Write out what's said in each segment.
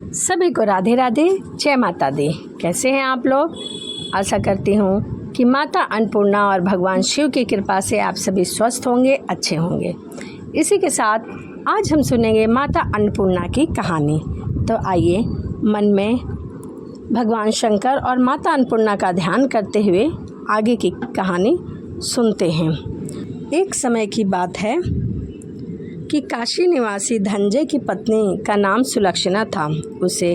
सभी को राधे राधे, जय माता दी। कैसे हैं आप लोग? आशा करती हूँ कि माता अन्नपूर्णा और भगवान शिव की कृपा से आप सभी स्वस्थ होंगे, अच्छे होंगे। इसी के साथ आज हम सुनेंगे माता अन्नपूर्णा की कहानी। तो आइए मन में भगवान शंकर और माता अन्नपूर्णा का ध्यान करते हुए आगे की कहानी सुनते हैं। एक समय की बात है कि काशी निवासी धनंजय की पत्नी का नाम सुलक्षणा था। उसे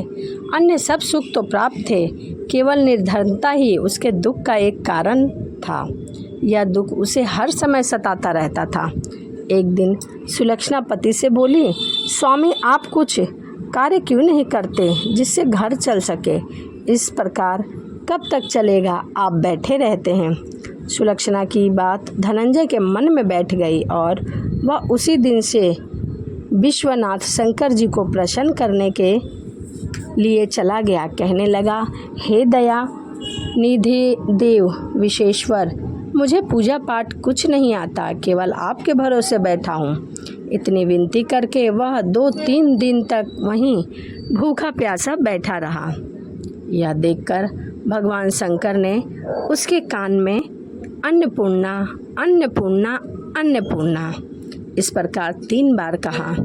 अन्य सब सुख तो प्राप्त थे, केवल निर्धनता ही उसके दुख का एक कारण था। यह दुख उसे हर समय सताता रहता था। एक दिन सुलक्षणा पति से बोली, स्वामी आप कुछ कार्य क्यों नहीं करते जिससे घर चल सके? इस प्रकार कब तक चलेगा? आप बैठे रहते हैं। सुलक्षणा की बात धनंजय के मन में बैठ गई और वह उसी दिन से विश्वनाथ शंकर जी को प्रसन्न करने के लिए चला गया। कहने लगा, हे दया निधि देव विश्वेश्वर, मुझे पूजा पाठ कुछ नहीं आता, केवल आपके भरोसे बैठा हूँ। इतनी विनती करके वह 2-3 दिन तक वहीं भूखा प्यासा बैठा रहा। यह देखकर भगवान शंकर ने उसके कान में अन्नपूर्णा अन्नपूर्णा अन्नपूर्णा इस प्रकार 3 बार कहा।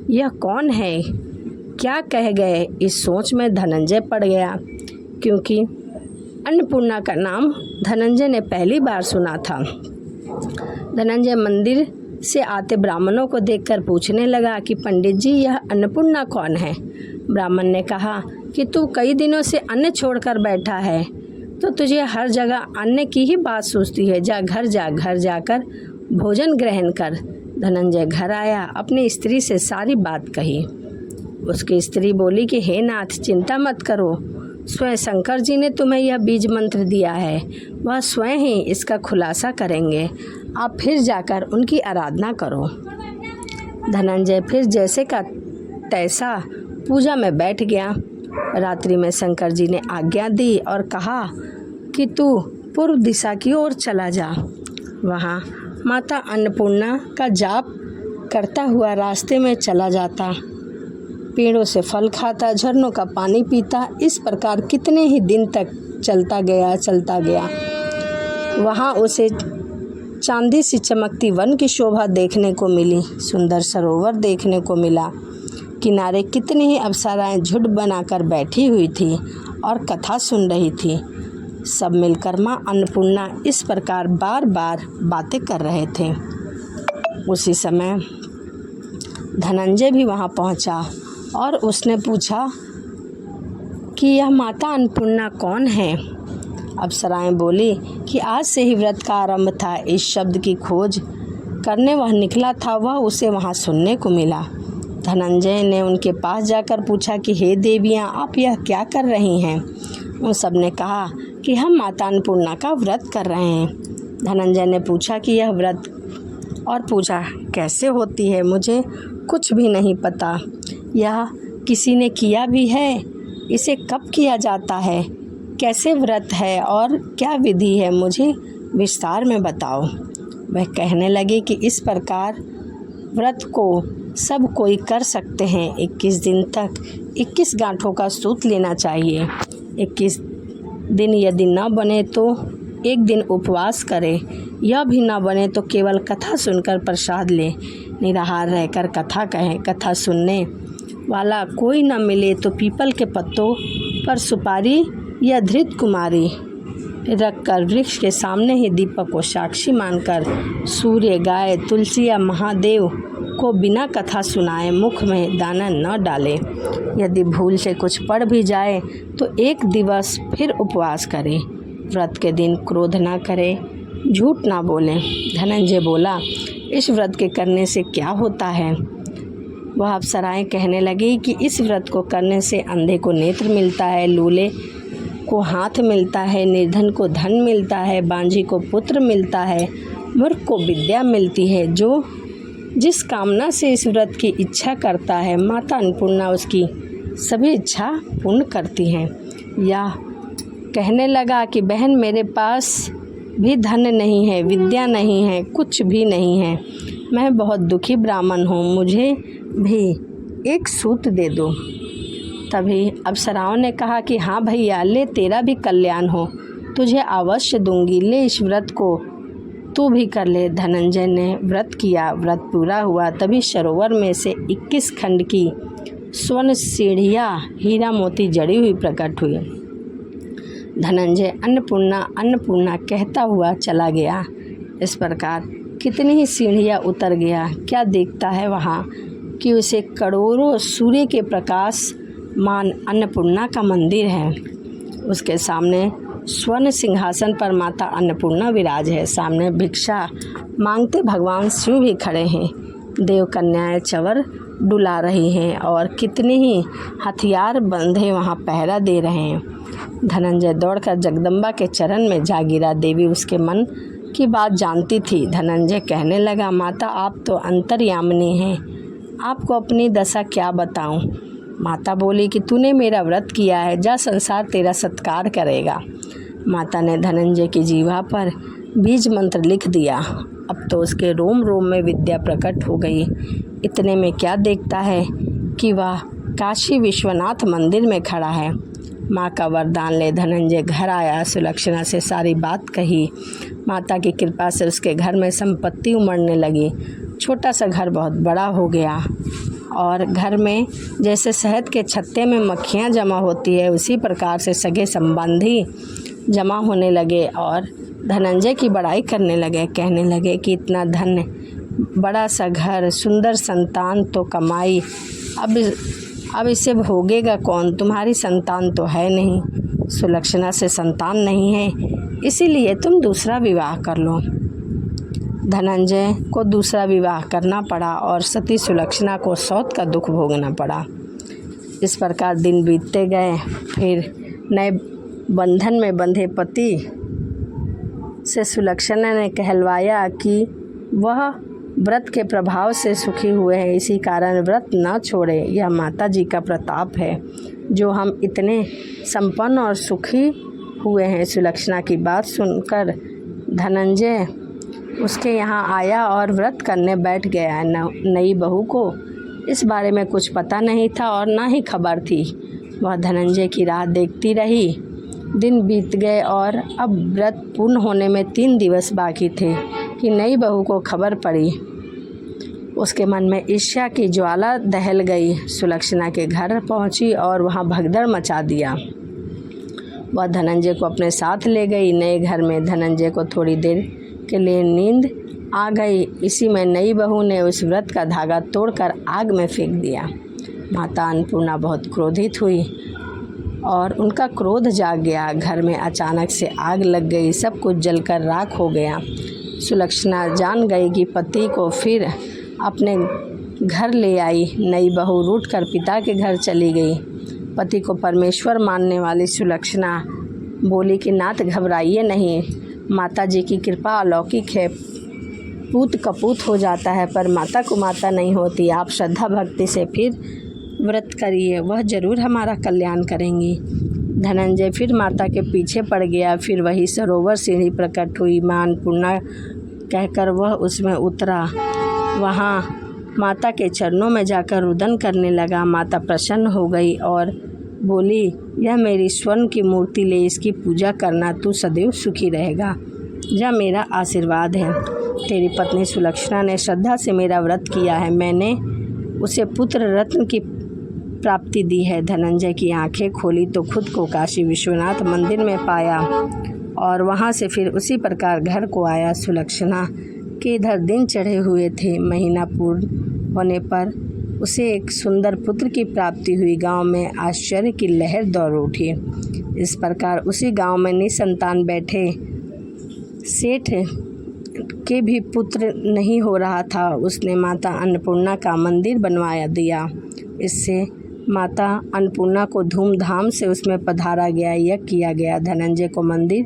यह कौन है, क्या कह गए? इस सोच में धनंजय पड़ गया, क्योंकि अन्नपूर्णा का नाम धनंजय ने पहली बार सुना था। धनंजय मंदिर से आते ब्राह्मणों को देखकर पूछने लगा कि पंडित जी, यह अन्नपूर्णा कौन है? ब्राह्मण ने कहा कि तू कई दिनों से अन्न छोड़कर बैठा है, तो तुझे हर जगह अन्न की ही बात सूझती है। घर जाकर भोजन ग्रहण कर। धनंजय घर आया, अपनी स्त्री से सारी बात कही। उसकी स्त्री बोली कि हे नाथ, चिंता मत करो, स्वयं शंकर जी ने तुम्हें यह बीज मंत्र दिया है, वह स्वयं ही इसका खुलासा करेंगे। आप फिर जाकर उनकी आराधना करो। धनंजय फिर जैसे का तैसा पूजा में बैठ गया। रात्रि में शंकर जी ने आज्ञा दी और कहा कि तू पूर्व दिशा की ओर चला जा। वहाँ माता अन्नपूर्णा का जाप करता हुआ रास्ते में चला जाता, पेड़ों से फल खाता, झरनों का पानी पीता। इस प्रकार कितने ही दिन तक चलता गया। वहाँ उसे चांदी सी चमकती वन की शोभा देखने को मिली, सुंदर सरोवर देखने को मिला। किनारे कितनी ही अप्सराएं झुंड बनाकर बैठी हुई थी और कथा सुन रही थी। सब मिलकर माँ अन्नपूर्णा इस प्रकार बार बार बातें कर रहे थे। उसी समय धनंजय भी वहाँ पहुँचा और उसने पूछा कि यह माता अन्नपूर्णा कौन है? अप्सराएं बोली कि आज से ही व्रत का आरंभ था। इस शब्द की खोज करने वह निकला था, वह उसे वहाँ सुनने को मिला। धनंजय ने उनके पास जाकर पूछा कि हे देवियाँ, आप यह क्या कर रही हैं? उन सब ने कहा कि हम माता अन्नपूर्णा का व्रत कर रहे हैं। धनंजय ने पूछा कि यह व्रत और पूजा कैसे होती है? मुझे कुछ भी नहीं पता। यह किसी ने किया भी है? इसे कब किया जाता है? कैसे व्रत है और क्या विधि है? मुझे विस्तार में बताओ। वह कहने लगे कि इस प्रकार व्रत को सब कोई कर सकते हैं। 21 दिन तक 21 गांठों का सूत लेना चाहिए। 21 दिन यदि न बने तो एक दिन उपवास करे। यह भी न बने तो केवल कथा सुनकर प्रसाद ले। निराहार रहकर कथा कहें। कथा सुनने वाला कोई न मिले तो पीपल के पत्तों पर सुपारी या धृत कुमारी रखकर वृक्ष के सामने ही दीपक को साक्षी मानकर सूर्य, गाय, तुलसी या महादेव को बिना कथा सुनाए मुख में दाना न डाले। यदि भूल से कुछ पड़ भी जाए तो 1 दिवस फिर उपवास करे। व्रत के दिन क्रोध ना करे, झूठ ना बोले। धनंजय बोला, इस व्रत के करने से क्या होता है? वह अप्सराएं कहने लगी कि इस व्रत को करने से अंधे को नेत्र मिलता है, लूले को हाथ मिलता है, निर्धन को धन मिलता है, बांझी को पुत्र मिलता है, मूर्ख को विद्या मिलती है। जो जिस कामना से इस व्रत की इच्छा करता है, माता अन्नपूर्णा उसकी सभी इच्छा पूर्ण करती हैं। यह कहने लगा कि बहन, मेरे पास भी धन नहीं है, विद्या नहीं है, कुछ भी नहीं है। मैं बहुत दुखी ब्राह्मण हूँ, मुझे भी एक सूत दे दो। तभी अप्सराओं ने कहा कि हाँ भैया, ले तेरा भी कल्याण हो, तुझे अवश्य दूंगी, ले इस व्रत को तू भी कर ले। धनंजय ने व्रत किया, व्रत पूरा हुआ। तभी सरोवर में से 21 खंड की स्वर्ण सीढ़ियाँ हीरा मोती जड़ी हुई प्रकट हुई। धनंजय अन्नपूर्णा अन्नपूर्णा कहता हुआ चला गया। इस प्रकार कितनी ही सीढ़ियाँ उतर गया। क्या देखता है वहाँ कि उसे करोड़ों सूर्य के प्रकाश मान अन्नपूर्णा का मंदिर है। उसके सामने स्वर्ण सिंहासन पर माता अन्नपूर्णा विराज है। सामने भिक्षा मांगते भगवान शिव भी खड़े हैं। देव कन्याएं चवर डुला रही हैं और कितने ही हथियार बंधे वहाँ पहरा दे रहे हैं। धनंजय दौड़कर जगदम्बा के चरण में जा गिरा। देवी उसके मन की बात जानती थी। धनंजय कहने लगा, माता आप तो अंतर्यामिनी हैं, आपको अपनी दशा क्या बताऊं। माता बोली कि तूने मेरा व्रत किया है, जा संसार तेरा सत्कार करेगा। माता ने धनंजय की जीवा पर बीज मंत्र लिख दिया। अब तो उसके रोम रोम में विद्या प्रकट हो गई। इतने में क्या देखता है कि वह काशी विश्वनाथ मंदिर में खड़ा है। माँ का वरदान ले धनंजय घर आया। सुलक्षणा से सारी बात कही। माता की कृपा से उसके घर में संपत्ति उमड़ने लगी। छोटा सा घर बहुत बड़ा हो गया और घर में जैसे शहद के छत्ते में मक्खियाँ जमा होती है, उसी प्रकार से सगे संबंधी जमा होने लगे और धनंजय की बड़ाई करने लगे। कहने लगे कि इतना धन, बड़ा सा घर, सुंदर संतान तो कमाई, अब इसे भोगेगा कौन, तुम्हारी संतान तो है नहीं, सुलक्षणा से संतान नहीं है, इसीलिए तुम दूसरा विवाह कर लो। धनंजय को दूसरा विवाह करना पड़ा और सती सुलक्षणा को सौत का दुख भोगना पड़ा। इस प्रकार दिन बीतते गए। फिर नए बंधन में बंधे पति से सुलक्षणा ने कहलवाया कि वह व्रत के प्रभाव से सुखी हुए हैं, इसी कारण व्रत न छोड़े। यह माता जी का प्रताप है जो हम इतने संपन्न और सुखी हुए हैं। सुलक्षणा की बात सुनकर धनंजय उसके यहाँ आया और व्रत करने बैठ गया। नई बहू को इस बारे में कुछ पता नहीं था और ना ही खबर थी। वह धनंजय की राह देखती रही। दिन बीत गए और अब व्रत पूर्ण होने में 3 दिवस बाकी थे कि नई बहू को खबर पड़ी। उसके मन में ईर्ष्या की ज्वाला दहल गई। सुलक्षणा के घर पहुंची और वहां भगदड़ मचा दिया। वह धनंजय को अपने साथ ले गई। नए घर में धनंजय को थोड़ी देर के लिए नींद आ गई। इसी में नई बहू ने उस व्रत का धागा तोड़कर आग में फेंक दिया। माता अन्नपूर्णा बहुत क्रोधित हुई और उनका क्रोध जाग गया। घर में अचानक से आग लग गई, सब कुछ जलकर राख हो गया। सुलक्षणा जान गई कि पति को फिर अपने घर ले आई। नई बहू रूठकर पिता के घर चली गई। पति को परमेश्वर मानने वाली सुलक्षणा बोली कि नाथ घबराइए नहीं, माता जी की कृपा अलौकिक है। पूत कपूत हो जाता है पर माता को माता नहीं होती। आप श्रद्धा भक्ति से फिर व्रत करिए, वह जरूर हमारा कल्याण करेंगी। धनंजय फिर माता के पीछे पड़ गया। फिर वही सरोवर सीढ़ी प्रकट हुई। मां अन्नपूर्णा कहकर वह उसमें उतरा। वहाँ माता के चरणों में जाकर रुदन करने लगा। माता प्रसन्न हो गई और बोली, यह मेरी स्वर्ण की मूर्ति ले, इसकी पूजा करना, तू सदैव सुखी रहेगा, यह मेरा आशीर्वाद है। तेरी पत्नी सुलक्षणा ने श्रद्धा से मेरा व्रत किया है, मैंने उसे पुत्र रत्न की प्राप्ति दी है। धनंजय की आंखें खोली तो खुद को काशी विश्वनाथ मंदिर में पाया और वहाँ से फिर उसी प्रकार घर को आया। सुलक्षणा के इधर दिन चढ़े हुए थे। महीना पूर्ण होने पर उसे एक सुंदर पुत्र की प्राप्ति हुई। गांव में आश्चर्य की लहर दौड़ उठी। इस प्रकार उसी गांव में निसंतान बैठे सेठ के भी पुत्र नहीं हो रहा था। उसने माता अन्नपूर्णा का मंदिर बनवाया दिया। इससे माता अन्नपूर्णा को धूमधाम से उसमें पधारा गया, यज्ञ किया गया। धनंजय को मंदिर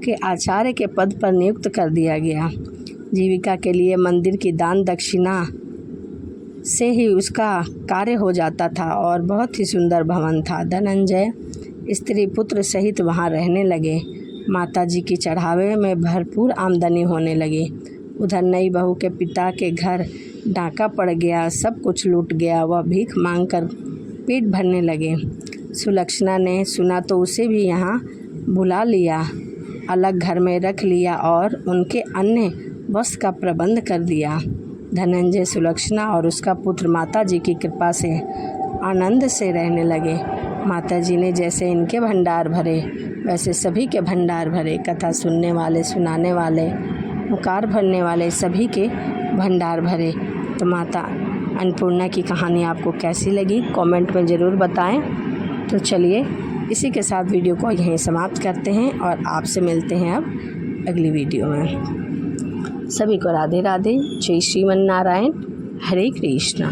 के आचार्य के पद पर नियुक्त कर दिया गया। जीविका के लिए मंदिर की दान दक्षिणा से ही उसका कार्य हो जाता था और बहुत ही सुंदर भवन था। धनंजय स्त्री पुत्र सहित वहाँ रहने लगे। माताजी की चढ़ावे में भरपूर आमदनी होने लगी। उधर नई बहू के पिता के घर डाका पड़ गया, सब कुछ लूट गया। वह भीख मांगकर पेट भरने लगे। सुलक्षणा ने सुना तो उसे भी यहाँ बुला लिया, अलग घर में रख लिया और उनके अन्य वस्त्र का प्रबंध कर दिया। धनंजय, सुलक्षणा और उसका पुत्र माता जी की कृपा से आनंद से रहने लगे। माता जी ने जैसे इनके भंडार भरे वैसे सभी के भंडार भरे। कथा सुनने वाले, सुनाने वाले, मुकार भरने वाले सभी के भंडार भरे। तो माता अन्नपूर्णा की कहानी आपको कैसी लगी कमेंट में ज़रूर बताएं। तो चलिए इसी के साथ वीडियो को यहीं समाप्त करते हैं और आपसे मिलते हैं अब अगली वीडियो में। सभी को राधे राधे। जय श्रीमन नारायण। हरे कृष्णा।